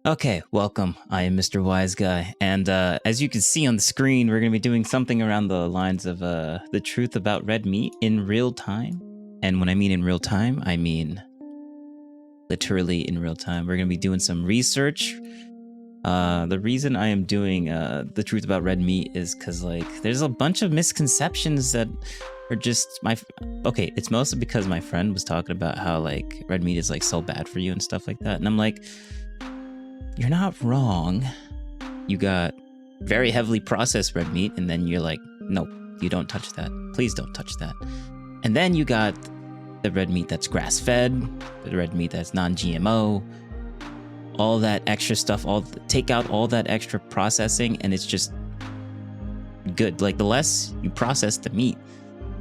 Okay, welcome. I am Mr. Whyzguy, and as you can see on the screen, we're going to be doing something around the lines of the truth about red meat in real time. And when I mean in real time, I mean literally in real time. We're going to be doing some research. The reason I am doing the truth about red meat is because there's a bunch of misconceptions that are just okay. It's mostly because my friend was talking about how red meat is so bad for you and stuff like that, and I'm like, you're not wrong. You got very heavily processed red meat, and then you're like, nope, you don't touch that. Please don't touch that. And then you got the red meat that's grass-fed, the red meat that's non-GMO, all that extra stuff, take out all that extra processing, and it's just good. Like, the less you process the meat,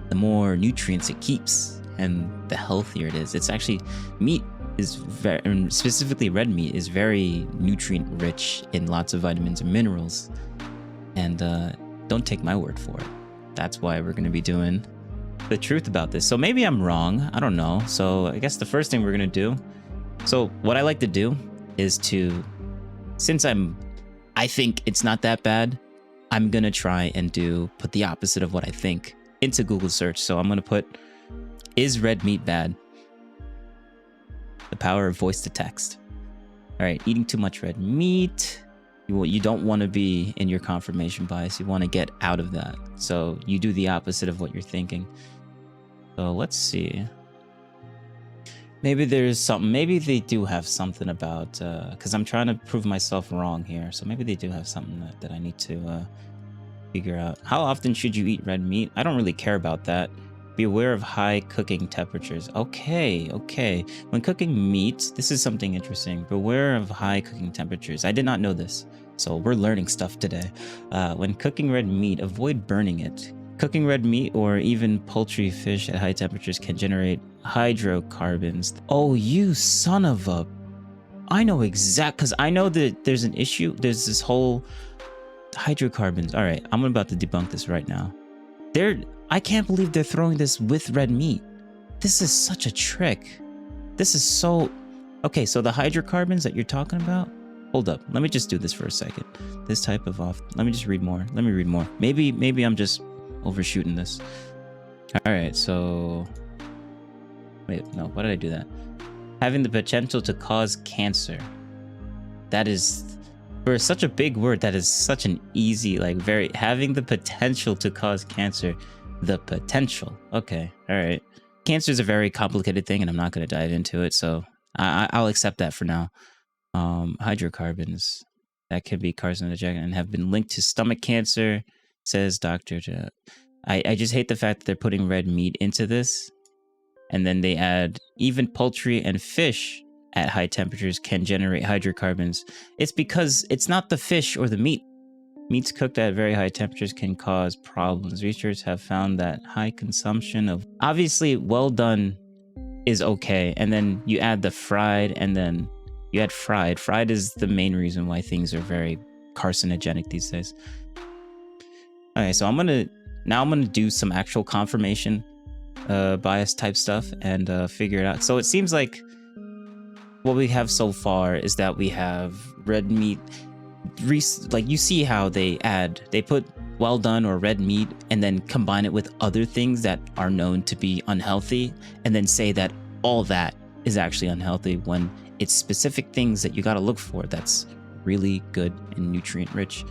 the more nutrients it keeps, and the healthier it is. It's actually, meat is very, and specifically red meat, is very nutrient rich in lots of vitamins and minerals. And don't take my word for it. That's why we're going to be doing the truth about this. So maybe I'm wrong. I don't know. So I guess the first thing we're going to do. So what I like to do is since I think it's not that bad, I'm going to try and put the opposite of what I think into Google search. So I'm going to put, is red meat bad? The power of voice to text. All right, eating too much red meat. You don't want to be in your confirmation bias. You want to get out of that. So you do the opposite of what you're thinking. So let's see. Maybe there's something. Maybe they do have something about, because I'm trying to prove myself wrong here. So maybe they do have something that I need to figure out. How often should you eat red meat? I don't really care about that. Be aware of high cooking temperatures. Okay. When cooking meat, this is something interesting. Beware of high cooking temperatures. I did not know this, so we're learning stuff today. When cooking red meat, avoid burning it. Cooking red meat or even poultry, fish at high temperatures can generate hydrocarbons. Oh, you son of a... I know because I know that there's an issue. There's this whole hydrocarbons. All right, I'm about to debunk this right now. I can't believe they're throwing this with red meat. This is such a trick. This is so... Okay, so the hydrocarbons that you're talking about... Hold up. Let me just do this for a second. This type of Let me just read more. Let me read more. Maybe I'm just overshooting this. All right, so... Wait, no. Why did I do that? Having the potential to cause cancer. That is... For such a big word, that is such an easy, having the potential to cause cancer. The potential. Okay. All right. Cancer is a very complicated thing, and I'm not going to dive into it. So I'll accept that for now. Hydrocarbons that can be carcinogenic and have been linked to stomach cancer, says Dr. I just hate the fact that they're putting red meat into this. And then they add even poultry and fish at high temperatures can generate hydrocarbons. It's because it's not the fish or the meat. Meats cooked at very high temperatures can cause problems. Researchers have found that high consumption of... Obviously, well done is okay. And then you add the fried, and then you add fried. Fried is the main reason why things are very carcinogenic these days. Okay, so I'm gonna do some actual confirmation bias type stuff and figure it out. So it seems like what we have so far is that we have red meat... you see how they put well done or red meat and then combine it with other things that are known to be unhealthy, and then say that all that is actually unhealthy when it's specific things that you got to look for that's really good and nutrient rich.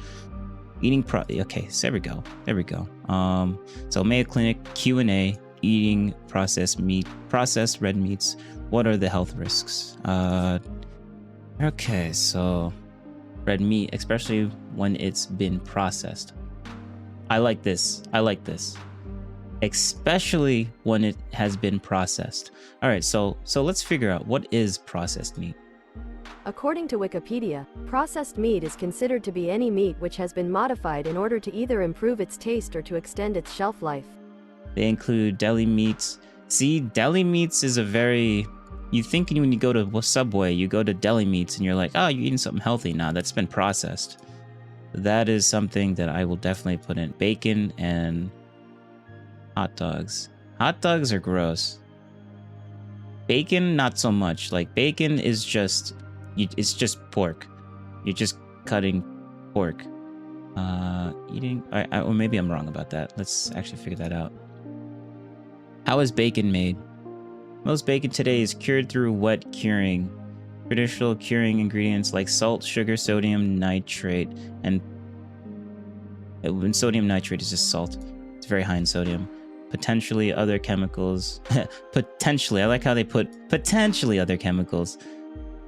Okay, so there we go. So Mayo Clinic Q&A, eating processed red meats, what are the health risks? Okay, so red meat, especially when it's been processed. I like this. Especially when it has been processed. All right, so let's figure out, what is processed meat? According to Wikipedia, processed meat is considered to be any meat which has been modified in order to either improve its taste or to extend its shelf life. They include deli meats. See, deli meats is a very... You think when you go to Subway, you go to deli meats and you're like, oh, you're eating something healthy. Nah, that's been processed. That is something that I will definitely put in. Bacon and hot dogs. Hot dogs are gross. Bacon, not so much. Bacon is just... it's just pork. You're just cutting pork. Eating... or maybe I'm wrong about that. Let's actually figure that out. How is bacon made? Most bacon today is cured through wet curing. Traditional curing ingredients like salt, sugar, sodium nitrate, and sodium nitrate is just salt. It's very high in sodium. Potentially other chemicals. Potentially. I like how they put potentially other chemicals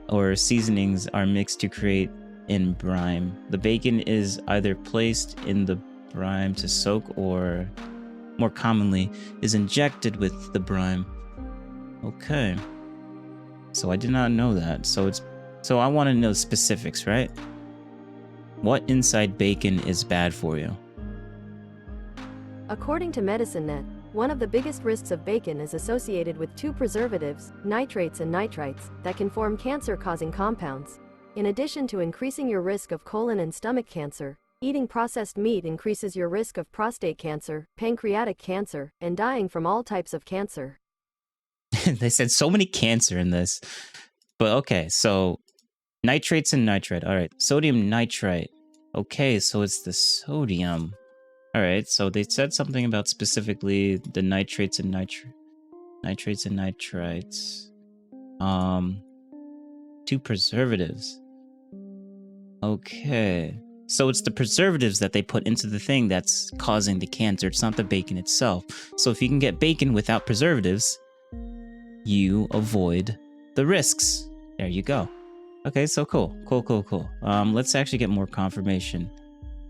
or seasonings are mixed to create in brine. The bacon is either placed in the brine to soak or, more commonly, is injected with the brine. Okay. So I did not know that. So I want to know specifics, right? What inside bacon is bad for you? According to MedicineNet, one of the biggest risks of bacon is associated with two preservatives, nitrates and nitrites, that can form cancer-causing compounds. In addition to increasing your risk of colon and stomach cancer, eating processed meat increases your risk of prostate cancer, pancreatic cancer, and dying from all types of cancer. They said so many cancer in this. But okay, so nitrates and nitrite. All right, sodium nitrite. Okay, so it's the sodium. All right, so they said something about specifically the nitrates and nitrates and nitrites. Two preservatives. Okay. So it's the preservatives that they put into the thing that's causing the cancer. It's not the bacon itself. So if you can get bacon without preservatives, you avoid the risks. There you go. Okay, so cool. Let's actually get more confirmation.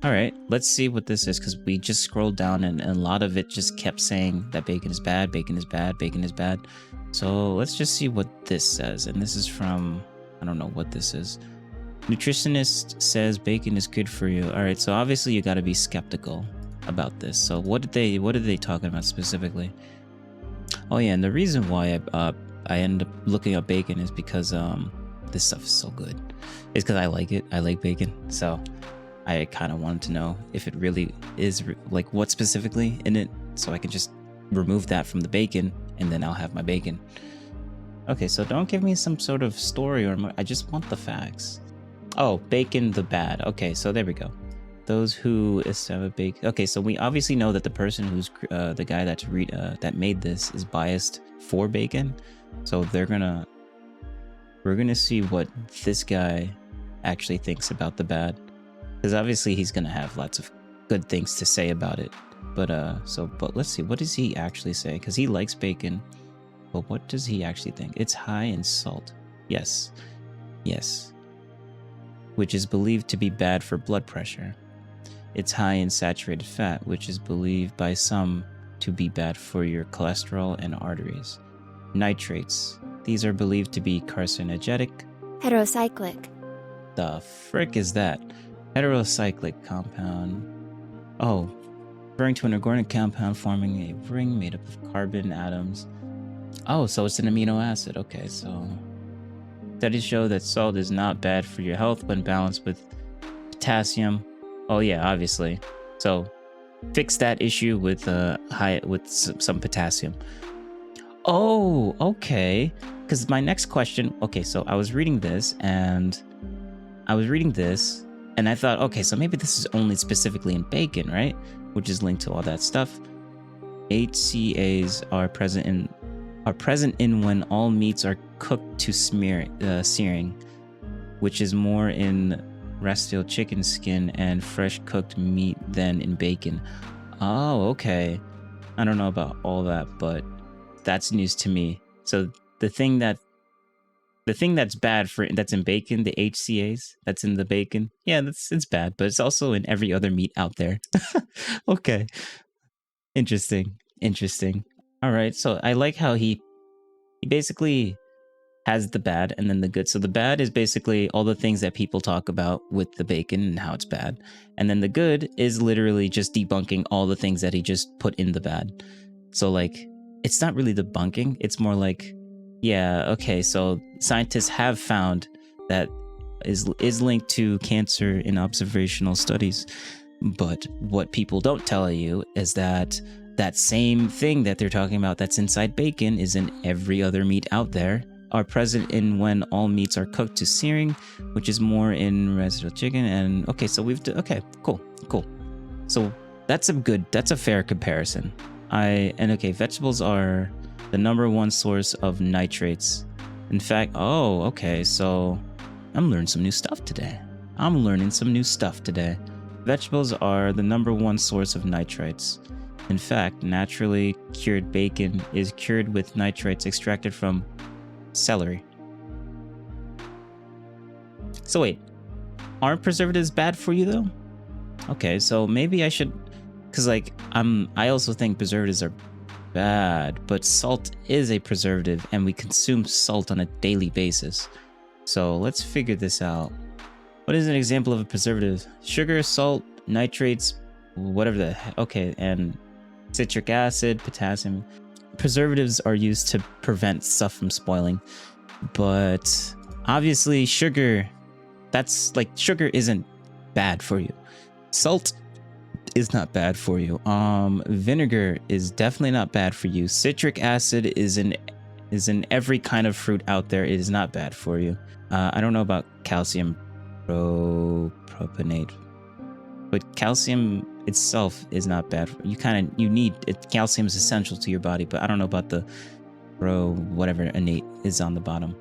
All right, let's see what this is, because we just scrolled down and a lot of it just kept saying that bacon is bad, bacon is bad, bacon is bad. So let's just see what this says. And this is from, I don't know what this is. Nutritionist says bacon is good for you. All right, so obviously you got to be skeptical about this. So what are they talking about specifically? Oh yeah, and the reason why I ended up looking up bacon is because this stuff is so good. It's because I like it. I like bacon, so I kind of wanted to know if it really is like what specifically in it, so I can just remove that from the bacon and then I'll have my bacon. Okay, so don't give me some sort of story or I just want the facts. Oh, bacon the bad. Okay, so there we go. Those who establish bacon. Okay, so we obviously know that the person who's the guy that made this is biased for bacon. So we're gonna see what this guy actually thinks about the bad, because obviously he's gonna have lots of good things to say about it. But let's see, what does he actually say? Because he likes bacon, but what does he actually think? It's high in salt. Yes, which is believed to be bad for blood pressure. It's high in saturated fat, which is believed by some to be bad for your cholesterol and arteries. Nitrates. These are believed to be carcinogenic. Heterocyclic. The frick is that? Heterocyclic compound. Oh, referring to an organic compound forming a ring made up of carbon atoms. Oh, so it's an amino acid. Okay, so studies show that salt is not bad for your health when balanced with potassium. Oh yeah, obviously. So fix that issue with some potassium. Oh, okay. Because my next question. Okay, so I was reading this and I thought, okay, so maybe this is only specifically in bacon, right? Which is linked to all that stuff. HCAs are present in when all meats are cooked to searing, which is more in restial chicken skin and fresh cooked meat than in bacon. Oh, okay. I don't know about all that, but that's news to me. So the thing that's bad that's in bacon, the HCAs that's in the bacon, yeah, it's bad, but it's also in every other meat out there. Okay. Interesting. All right, so I like how he basically has the bad and then the good. So the bad is basically all the things that people talk about with the bacon and how it's bad. And then the good is literally just debunking all the things that he just put in the bad. So like, it's not really debunking. It's more like, yeah, okay, so scientists have found that is linked to cancer in observational studies. But what people don't tell you is that that same thing that they're talking about that's inside bacon is in every other meat out there. are present in when all meats are cooked to searing, which is more in residential chicken. And okay, so okay, cool. So that's a fair comparison. Okay, vegetables are the #1 source of nitrates. In fact, okay, so I'm learning some new stuff today. Vegetables are the #1 source of nitrates. In fact, naturally cured bacon is cured with nitrates extracted from celery. So wait, aren't preservatives bad for you though? Okay, so maybe I should, because like I also think preservatives are bad, but salt is a preservative and we consume salt on a daily basis. So let's figure this out. What is an example of a preservative? Sugar, salt, nitrates, whatever the heck. Okay, and citric acid, potassium. Preservatives are used to prevent stuff from spoiling, but obviously sugar isn't bad for you. Salt is not bad for you. Vinegar is definitely not bad for you. Citric acid is in every kind of fruit out there. It is not bad for you. I don't know about calcium propionate, but calcium itself is not bad. You need it. Calcium is essential to your body, but I don't know about the whatever innate is on the bottom.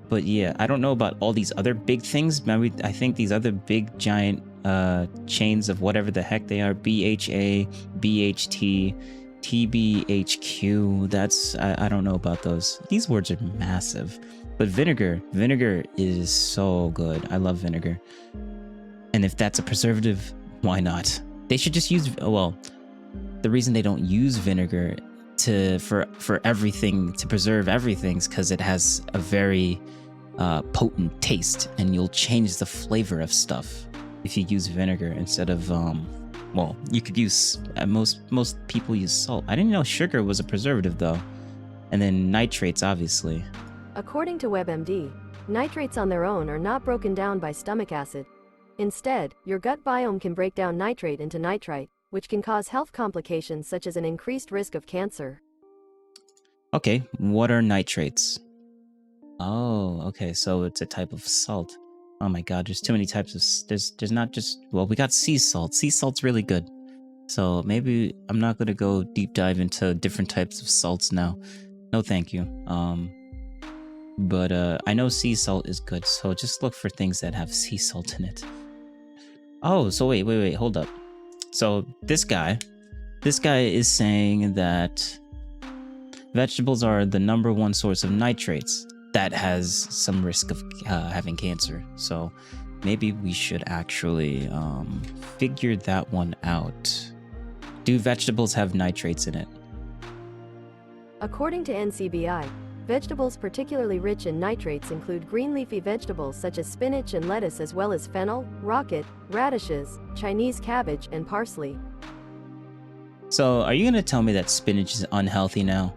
But yeah, I don't know about all these other big things. I think these other big giant chains of whatever the heck they are, BHA, BHT, TBHQ. I don't know about those. These words are massive. But vinegar is so good. I love vinegar. And if that's a preservative, why not? They should just use, well, the reason they don't use vinegar for everything, to preserve everything, is because it has a very potent taste, and you'll change the flavor of stuff if you use vinegar instead of well, you could use most people use salt. I didn't know sugar was a preservative though. And then nitrates, obviously. According to WebMD, nitrates on their own are not broken down by stomach acid. Instead, your gut biome can break down nitrate into nitrite, which can cause health complications such as an increased risk of cancer. Okay, what are nitrates? Oh, okay, so it's a type of salt. Oh my god, there's too many types of... There's not just... Well, we got sea salt. Sea salt's really good. So maybe I'm not going to go deep dive into different types of salts now. No thank you. But I know sea salt is good, so just look for things that have sea salt in it. Oh, so wait, hold up. So this guy is saying that vegetables are the #1 source of nitrates that has some risk of having cancer. So maybe we should actually figure that one out. Do vegetables have nitrates in it? According to NCBI, vegetables particularly rich in nitrates include green leafy vegetables such as spinach and lettuce, as well as fennel, rocket, radishes, Chinese cabbage, and parsley. So are you going to tell me that spinach is unhealthy now?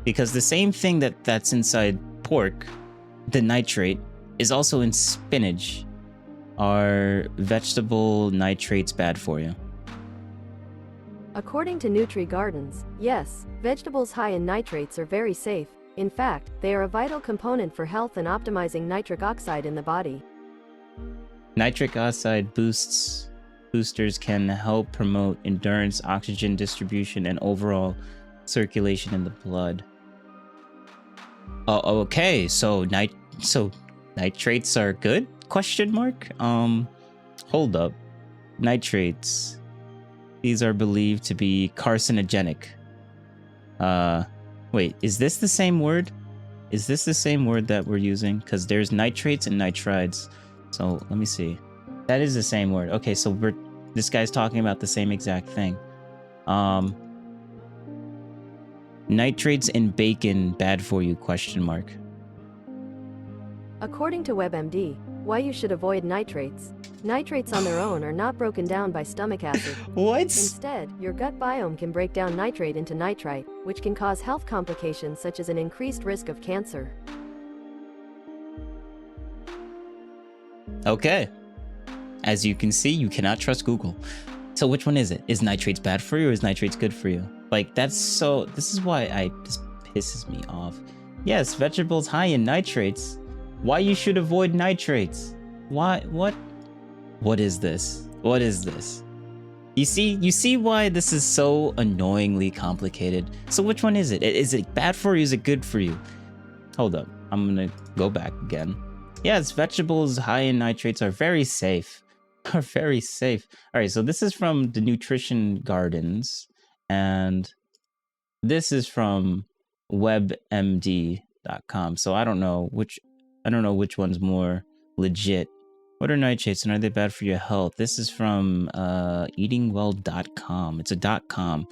Because the same thing that's inside pork, the nitrate, is also in spinach. Are vegetable nitrates bad for you? According to Nutri Gardens, yes, vegetables high in nitrates are very safe. In fact, they are a vital component for health and optimizing nitric oxide in the body. Nitric oxide boosters can help promote endurance, oxygen distribution, and overall circulation in the blood. Oh, okay. So nitrates are good? Question mark. Hold up. Nitrates. These are believed to be carcinogenic. Wait, is this the same word? Is this the same word that we're using? Because there's nitrates and nitrides. So let me see. That is the same word. Okay, so this guy's talking about the same exact thing. Nitrates in bacon bad for you? Question mark. According to WebMD, why you should avoid nitrates. Nitrates on their own are not broken down by stomach acid. What? Instead, your gut biome can break down nitrate into nitrite, which can cause health complications such as an increased risk of cancer. Okay. As you can see, you cannot trust Google. So which one is it? Is nitrates bad for you or is nitrates good for you? Like, this is why this pisses me off. Yes, vegetables high in nitrates. Why you should avoid nitrates? Why? What? What is this? What is this? You see why this is so annoyingly complicated. So which one is it? Is it bad for you? Is it good for you? Hold up. I'm gonna go back again. Yes, vegetables high in nitrates are very safe. Are very safe. All right, so this is from the Nutrition Gardens, and this is from webmd.com. So I don't know which one's more legit. What are nitrates and are they bad for your health? This is from eatingwell.com. It's a .com.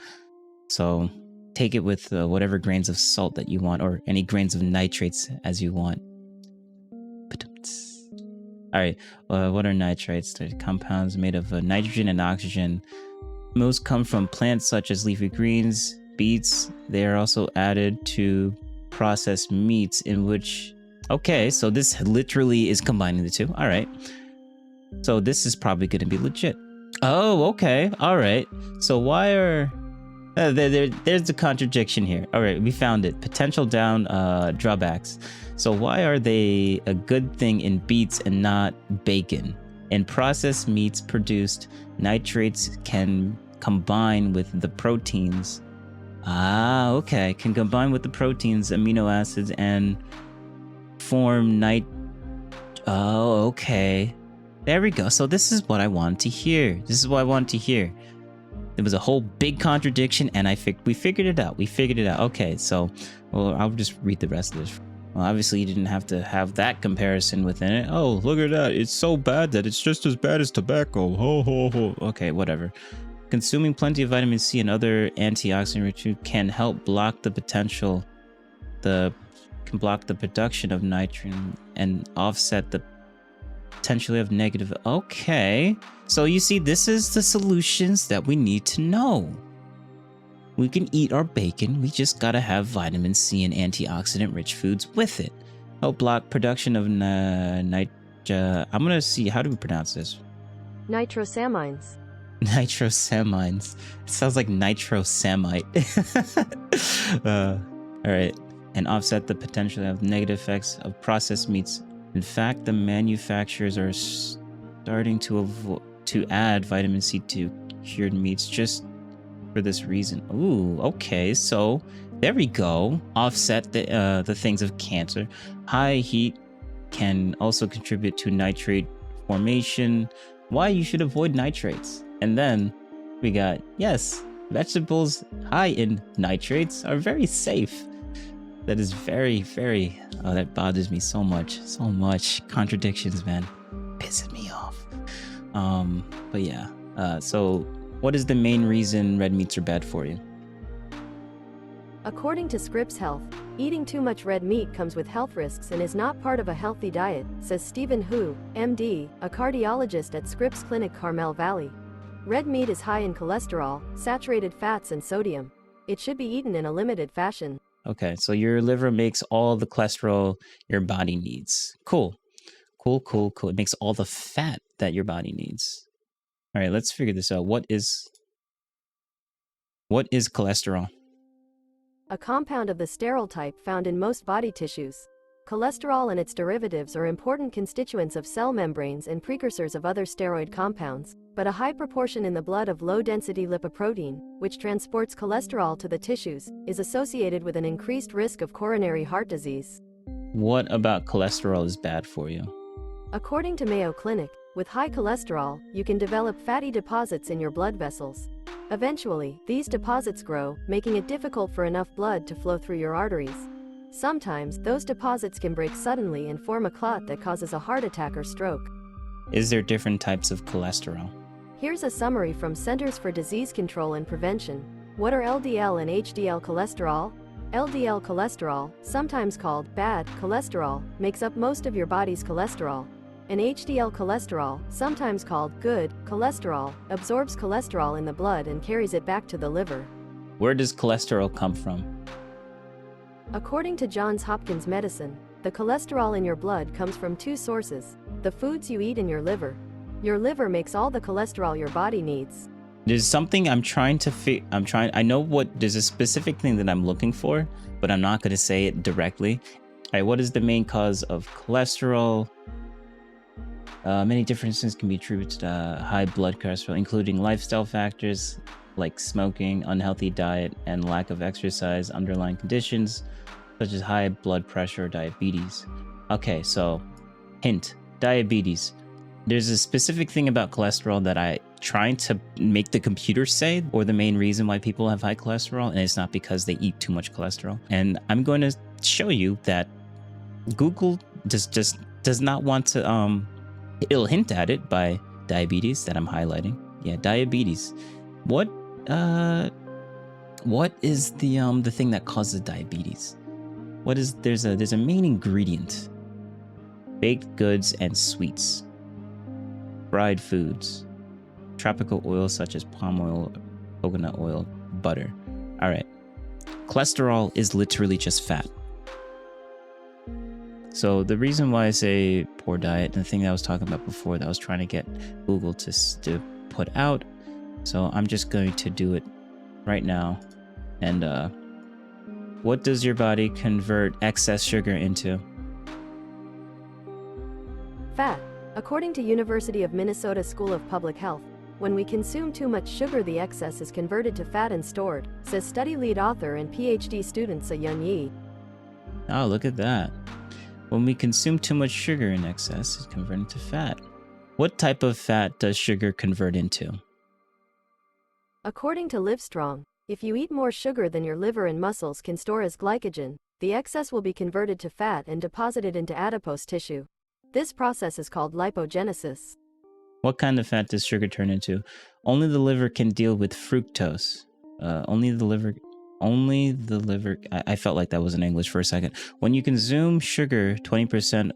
So take it with whatever grains of salt that you want, or any grains of nitrates as you want. All right, what are nitrates? They're compounds made of nitrogen and oxygen. Most come from plants such as leafy greens, beets. They are also added to processed meats in which... Okay, so this literally is combining the two. All right. So this is probably going to be legit. Oh, okay. All right. So why are... there's the contradiction here. All right, we found it. Potential drawbacks. So why are they a good thing in beets and not bacon? In processed meats produced, nitrates can combine with the proteins. Ah, okay. Can combine with the proteins, amino acids, and form Oh, okay. There we go. So this is what I wanted to hear. There was a whole big contradiction, and we figured it out. Okay, so, well, I'll just read the rest of this. Well, obviously, you didn't have to have that comparison within it. Oh, look at that. It's so bad that it's just as bad as tobacco. Ho, ho, ho. Okay, whatever. Consuming plenty of vitamin C and other antioxidant food can help block the production of nitrogen and offset the potentially of negative. Okay, so you see, this is the solutions that we need to know. We can eat our bacon, we just gotta have vitamin C and antioxidant rich foods with it. Help block production of I'm gonna see, how do we pronounce this? Nitrosamines. Nitrosamines. It sounds like nitrosamite. All right, and offset the potential of negative effects of processed meats. In fact, the manufacturers are starting to add vitamin C to cured meats just for this reason. Ooh, okay, so there we go. Offset the things of cancer. High heat can also contribute to nitrate formation. Why you should avoid nitrates. And then we got, yes, vegetables high in nitrates are very safe. That is very, very... Oh, that bothers me so much. So much. Contradictions, man. Pissing me off. But yeah. So what is the main reason red meats are bad for you? According to Scripps Health, eating too much red meat comes with health risks and is not part of a healthy diet, says Stephen Hu, MD, a cardiologist at Scripps Clinic, Carmel Valley. Red meat is high in cholesterol, saturated fats, and sodium. It should be eaten in a limited fashion. Okay, so your liver makes all the cholesterol your body needs. Cool. It makes all the fat that your body needs. All right, let's figure this out. What is cholesterol? A compound of the sterol type found in most body tissues. Cholesterol and its derivatives are important constituents of cell membranes and precursors of other steroid compounds, but a high proportion in the blood of low-density lipoprotein, which transports cholesterol to the tissues, is associated with an increased risk of coronary heart disease. What about cholesterol is bad for you? According to Mayo Clinic, with high cholesterol, you can develop fatty deposits in your blood vessels. Eventually, these deposits grow, making it difficult for enough blood to flow through your arteries. Sometimes, those deposits can break suddenly and form a clot that causes a heart attack or stroke. Is there different types of cholesterol? Here's a summary from Centers for Disease Control and Prevention. What are LDL and HDL cholesterol? LDL cholesterol, sometimes called bad cholesterol, makes up most of your body's cholesterol. And HDL cholesterol, sometimes called good cholesterol, absorbs cholesterol in the blood and carries it back to the liver. Where does cholesterol come from? According to Johns Hopkins Medicine, the cholesterol in your blood comes from two sources: the foods you eat and your liver. Your liver makes all the cholesterol your body needs. There's something I'm trying to I know there's a specific thing that I'm looking for, but I'm not going to say it directly. All right, what is the main cause of cholesterol? Many differences can be attributed to high blood cholesterol, including lifestyle factors like smoking, unhealthy diet, and lack of exercise, underlying conditions such as high blood pressure or diabetes. Okay, so hint, diabetes. There's a specific thing about cholesterol that I trying to make the computer say, or the main reason why people have high cholesterol, and it's not because they eat too much cholesterol. And I'm going to show you that Google just does not want to it'll hint at it by diabetes that I'm highlighting. Yeah, diabetes. What is the thing that causes diabetes? What is there's a main ingredient. Baked goods and sweets. Fried foods. Tropical oils such as palm oil, coconut oil, butter. All right. Cholesterol is literally just fat. So the reason why I say poor diet, and the thing that I was talking about before that I was trying to get Google to put out, so I'm just going to do it right now. And what does your body convert excess sugar into? Fat. According to University of Minnesota School of Public Health, when we consume too much sugar, the excess is converted to fat and stored, says study lead author and PhD student Se-Yun Yi. Oh, look at that. When we consume too much sugar in excess, it's converted to fat. What type of fat does sugar convert into? According to Livestrong, if you eat more sugar than your liver and muscles can store as glycogen, the excess will be converted to fat and deposited into adipose tissue. This process is called lipogenesis. What kind of fat does sugar turn into? Only the liver can deal with fructose. Only the liver. I felt like that was in English for a second. When you consume sugar, 20%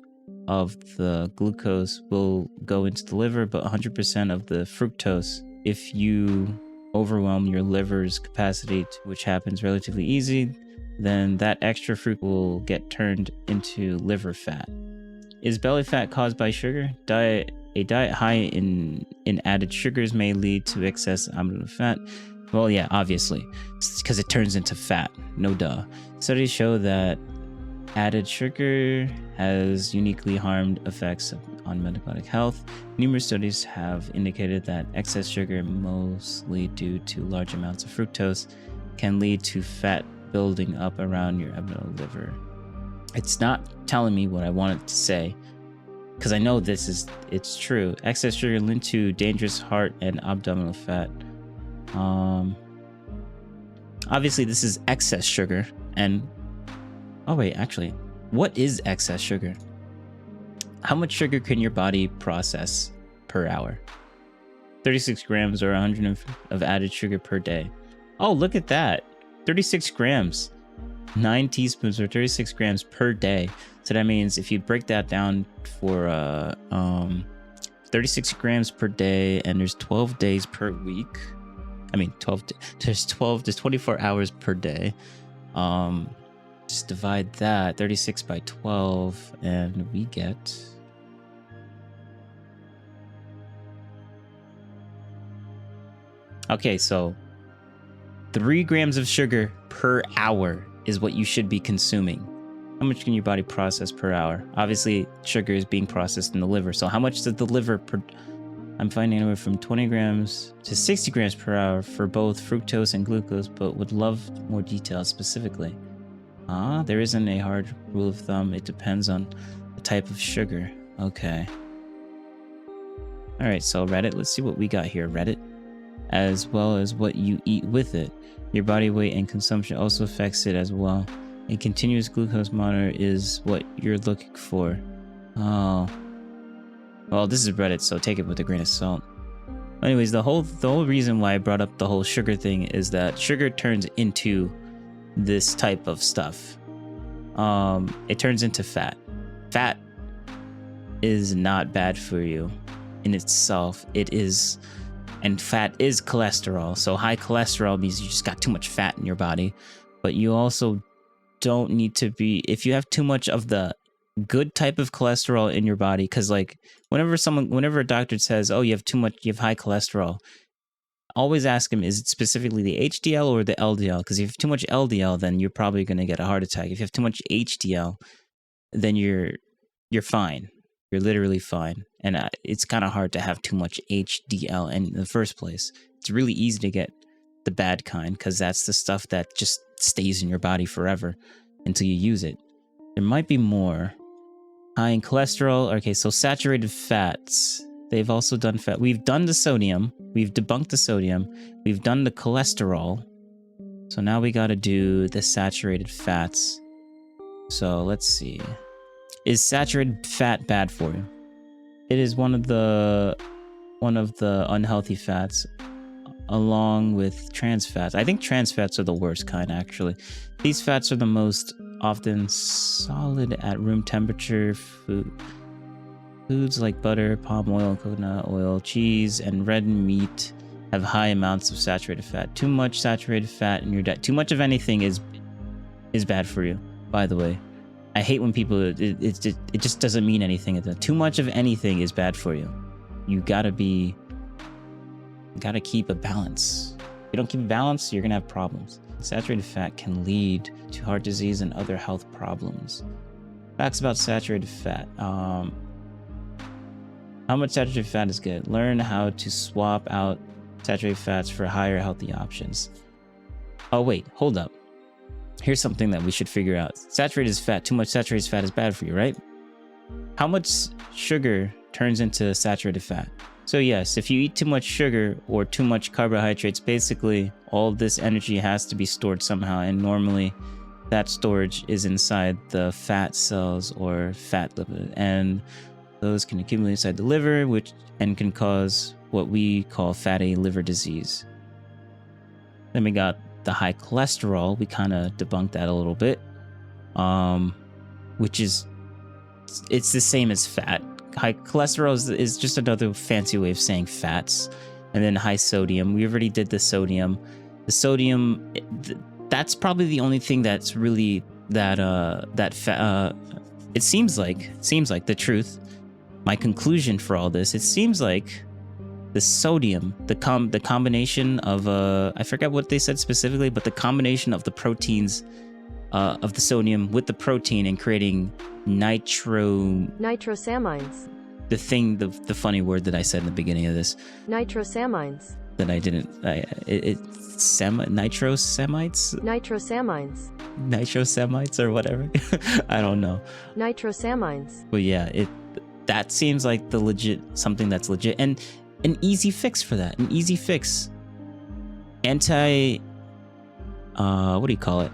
of the glucose will go into the liver, but 100% of the fructose. If you overwhelm your liver's capacity, which happens relatively easy, then that extra fruit will get turned into liver fat. Is belly fat caused by sugar? A diet high in added sugars may lead to excess abdominal fat. Well, yeah, obviously, because it turns into fat. No duh. Studies show that added sugar has uniquely harmed effects on metabolic health. Numerous studies have indicated that excess sugar, mostly due to large amounts of fructose, can lead to fat building up around your abdominal liver. It's not telling me what I want it to say, because I know it's true. Excess sugar linked to dangerous heart and abdominal fat. Obviously this is excess sugar, and oh wait, actually, what is excess sugar? How much sugar can your body process per hour? 36 grams or 100 of added sugar per day. Oh, look at that. 36 grams. 9 teaspoons or 36 grams per day. So that means if you break that down for 36 grams per day, and there's 12 days per week. I mean, there's 24 hours per day. Just divide that 36 by 12 and we get okay, so 3 grams of sugar per hour is what you should be consuming. How much can your body process per hour? Obviously, sugar is being processed in the liver. So how much does the liver I'm finding anywhere from 20 grams to 60 grams per hour for both fructose and glucose, but would love more details specifically. There isn't a hard rule of thumb. It depends on the type of sugar. Okay. All right, so Reddit, let's see what we got here, Reddit. As well as what you eat with it. Your body weight and consumption also affects it as well. A continuous glucose monitor is what you're looking for. Oh. Well, this is Reddit, so take it with a grain of salt. Anyways, the whole reason why I brought up the whole sugar thing is that sugar turns into this type of stuff. It turns into fat. Fat is not bad for you in itself. It is, and fat is cholesterol. So high cholesterol means you just got too much fat in your body. But you also don't need to be, if you have too much of the good type of cholesterol in your body, because like whenever a doctor says, oh, you have high cholesterol, always ask them, is it specifically the HDL or the LDL? Because if you have too much LDL, then you're probably going to get a heart attack. If you have too much HDL, then you're fine. You're literally fine. And it's kind of hard to have too much HDL in the first place. It's really easy to get the bad kind because that's the stuff that just stays in your body forever until you use it. There might be more. High in cholesterol. Okay, so saturated fats. They've also done fat. We've done the sodium. We've debunked the sodium. We've done the cholesterol. So now we got to do the saturated fats. So let's see. Is saturated fat bad for you? It is one of the unhealthy fats, along with trans fats. I think trans fats are the worst kind, actually. These fats are the most often solid at room temperature. Foods like butter, palm oil, coconut oil, cheese, and red meat have high amounts of saturated fat. Too much saturated fat in your diet. Too much of anything is bad for you, by the way. I hate when people, it just doesn't mean anything. Too much of anything is bad for you. You gotta keep a balance. If you don't keep a balance, you're gonna have problems. Saturated fat can lead to heart disease and other health problems. Facts about saturated fat. How much saturated fat is good? Learn how to swap out saturated fats for higher healthy options. Oh wait, hold up. Here's something that we should figure out. Saturated fat, too much saturated fat is bad for you, right? How much sugar turns into saturated fat? So yes, if you eat too much sugar or too much carbohydrates, basically all this energy has to be stored somehow, and normally that storage is inside the fat cells or fat lipid, and those can accumulate inside the liver, and can cause what we call fatty liver disease. Then we got the high cholesterol. We kind of debunked that a little bit, which is, it's the same as fat. High cholesterol is just another fancy way of saying fats. And then high sodium. We already did the sodium. The sodium, that's probably the only thing that's really it seems like the truth. My conclusion for all this, it seems like the sodium, the combination of I forget what they said specifically, but the combination of the proteins of the sodium with the protein and creating nitrosamines. The funny word that I said in the beginning of this. Nitrosamines. That I didn't. Nitrosamites. Nitrosamites or whatever. I don't know. Nitrosamines. But yeah, that seems like the legit, something that's legit, and an easy fix for that. An easy fix. What do you call it?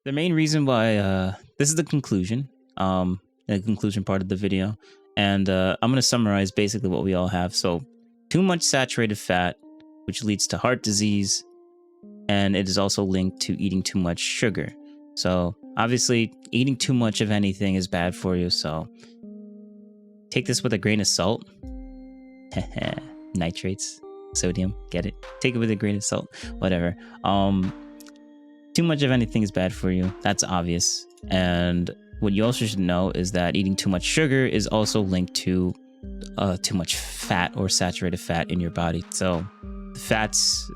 The main reason why this is the conclusion, the conclusion part of the video, and I'm going to summarize basically what we all have. So, too much saturated fat, which leads to heart disease, and it is also linked to eating too much sugar. So, obviously, eating too much of anything is bad for you, so take this with a grain of salt. Nitrates, sodium, get it? Take it with a grain of salt, whatever. Too much of anything is bad for you. That's obvious. And what you also should know is that eating too much sugar is also linked to too much fat or saturated fat in your body. So fats,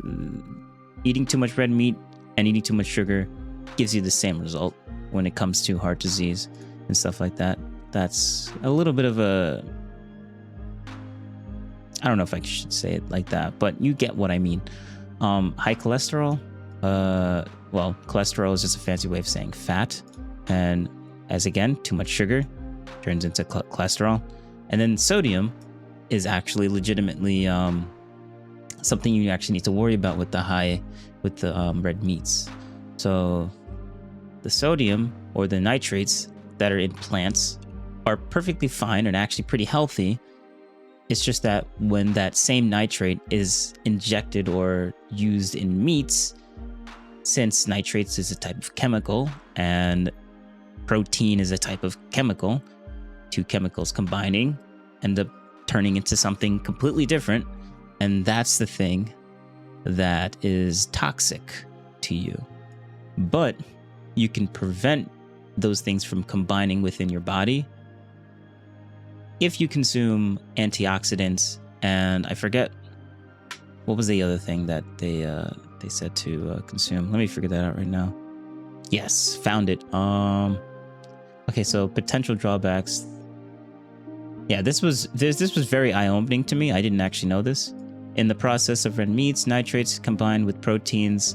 eating too much red meat and eating too much sugar gives you the same result when it comes to heart disease and stuff like that. That's a little bit of a, I don't know if I should say it like that, but you get what I mean. High cholesterol, well, cholesterol is just a fancy way of saying fat. And as again, too much sugar turns into cholesterol. And then sodium is actually legitimately something you actually need to worry about with the red meats. So the sodium or the nitrates that are in plants are perfectly fine and actually pretty healthy. It's just that when that same nitrate is injected or used in meats, since nitrates is a type of chemical and protein is a type of chemical, two chemicals combining end up turning into something completely different. And that's the thing that is toxic to you. But you can prevent those things from combining within your body if you consume antioxidants, and I forget what was the other thing that they said to consume. Let me figure that out right now. Yes, found it. Okay, so potential drawbacks. Yeah, this was very eye-opening to me. I didn't actually know this. In the process of red meats, nitrates combine with proteins,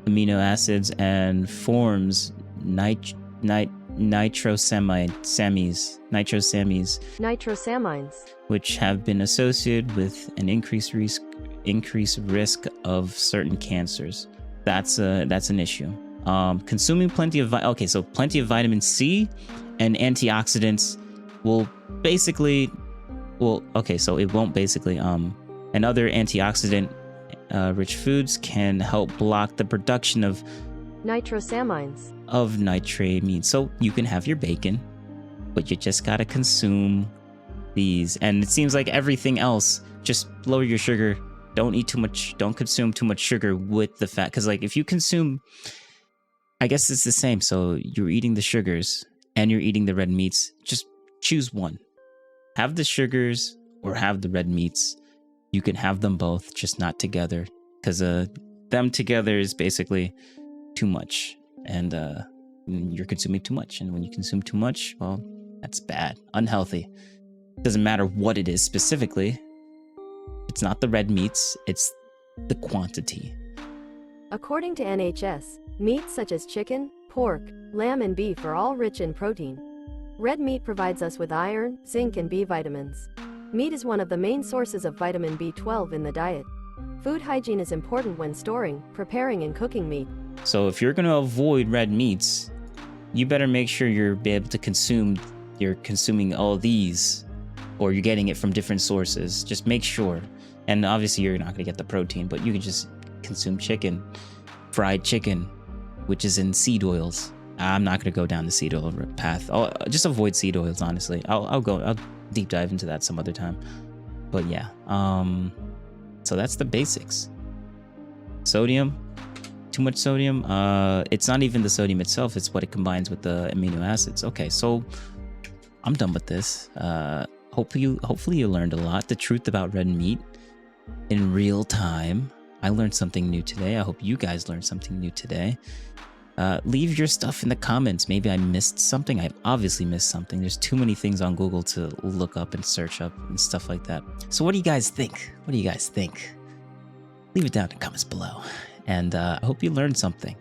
amino acids, and forms nitrosamines, which have been associated with an increased risk of certain cancers. That's an issue. Consuming plenty of vitamin C and antioxidants will basically, and other antioxidant rich foods can help block the production of nitrosamines, of nitramine. So you can have your bacon, but you just gotta consume these. And it seems like everything else, just lower your sugar. Don't eat too much. Don't consume too much sugar with the fat. Because like if you consume, I guess it's the same. So you're eating the sugars and you're eating the red meats. Just choose one. Have the sugars or have the red meats. You can have them both, just not together. Because them together is basically too much. And you're consuming too much. And when you consume too much, well, that's bad. Unhealthy. Doesn't matter what it is specifically. It's not the red meats, it's the quantity. According to NHS, meats such as chicken, pork, lamb, and beef are all rich in protein. Red meat provides us with iron, zinc, and B vitamins. Meat is one of the main sources of vitamin B12 in the diet. Food hygiene is important when storing, preparing, and cooking meat. So if you're going to avoid red meats, you better make sure you're able to you're consuming all these, or you're getting it from different sources. Just make sure. And obviously you're not going to get the protein, but you can just consume chicken, fried chicken, which is in seed oils. I'm not going to go down the seed oil path. I'll just avoid seed oils, honestly. I'll deep dive into that some other time. But yeah, so that's the basics. Sodium, too much sodium. It's not even the sodium itself. It's what it combines with the amino acids. Okay, so I'm done with this. Hopefully you learned a lot. The truth about red meat in real time. I learned something new today. I hope you guys learned something new today. Leave your stuff in the comments. Maybe I missed something. I've obviously missed something. There's too many things on Google to look up and search up and stuff like that. So what do you guys think? Leave it down in the comments below. And I hope you learned something.